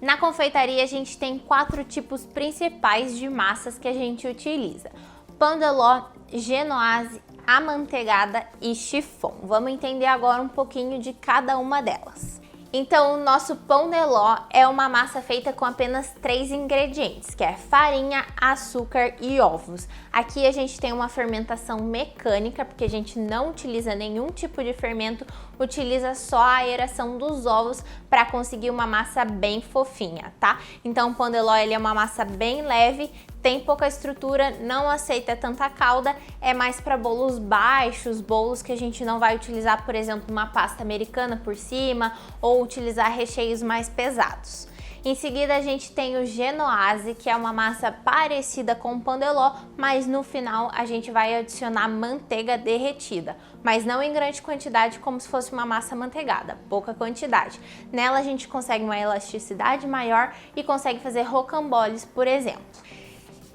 Na confeitaria a gente tem 4 tipos principais de massas que a gente utiliza: pão de ló, genoise, amanteigada e chiffon. Vamos entender agora um pouquinho de cada uma delas. Então, o nosso pão de ló é uma massa feita com apenas 3 ingredientes, que é farinha, açúcar e ovos. Aqui a gente tem uma fermentação mecânica, porque a gente não utiliza nenhum tipo de fermento, utiliza só a aeração dos ovos para conseguir uma massa bem fofinha, tá? Então, o pão de ló ele é uma massa bem leve, tem pouca estrutura, não aceita tanta calda, é mais para bolos baixos, bolos que a gente não vai utilizar, por exemplo, uma pasta americana por cima ou utilizar recheios mais pesados. Em seguida a gente tem o genoise, que é uma massa parecida com o pão de ló, mas no final a gente vai adicionar manteiga derretida, mas não em grande quantidade como se fosse uma massa amanteigada, pouca quantidade. Nela a gente consegue uma elasticidade maior e consegue fazer rocamboles, por exemplo.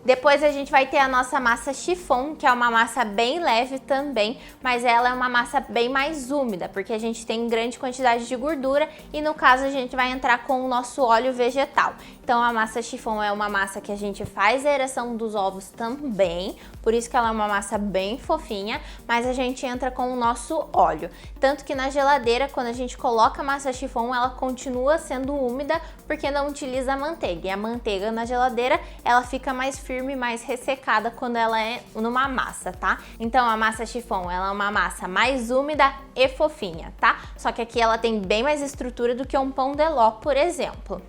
Depois a gente vai ter a nossa massa chiffon, que é uma massa bem leve também, mas ela é uma massa bem mais úmida, porque a gente tem grande quantidade de gordura e no caso a gente vai entrar com o nosso óleo vegetal. Então a massa chiffon é uma massa que a gente faz a aeração dos ovos também, por isso que ela é uma massa bem fofinha, mas a gente entra com o nosso óleo. Tanto que na geladeira, quando a gente coloca a massa chiffon, ela continua sendo úmida porque não utiliza a manteiga. E a manteiga na geladeira, ela fica mais firme, mais ressecada quando ela é numa massa, tá? Então a massa chiffon, ela é uma massa mais úmida e fofinha, tá? Só que aqui ela tem bem mais estrutura do que um pão de ló, por exemplo.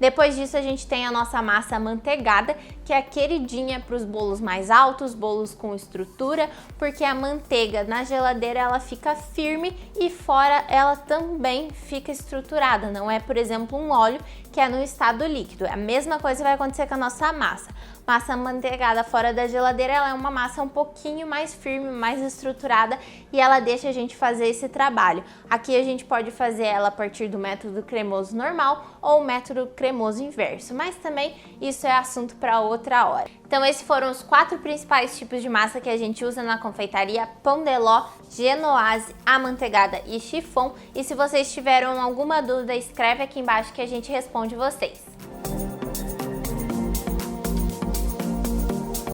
Depois disso a gente tem a nossa massa amanteigada, que é a queridinha para os bolos mais altos, bolos com estrutura, porque a manteiga na geladeira ela fica firme e fora ela também fica estruturada, não é, por exemplo, um óleo que é no estado líquido. A mesma coisa vai acontecer com a nossa massa. Massa amanteigada fora da geladeira, ela é uma massa um pouquinho mais firme, mais estruturada e ela deixa a gente fazer esse trabalho. Aqui a gente pode fazer ela a partir do método cremoso normal ou método cremoso inverso, mas também isso é assunto para outra hora. Então esses foram os 4 principais tipos de massa que a gente usa na confeitaria: pão de ló, genoise, amanteigada e chiffon. E se vocês tiveram alguma dúvida, escreve aqui embaixo que a gente responde vocês.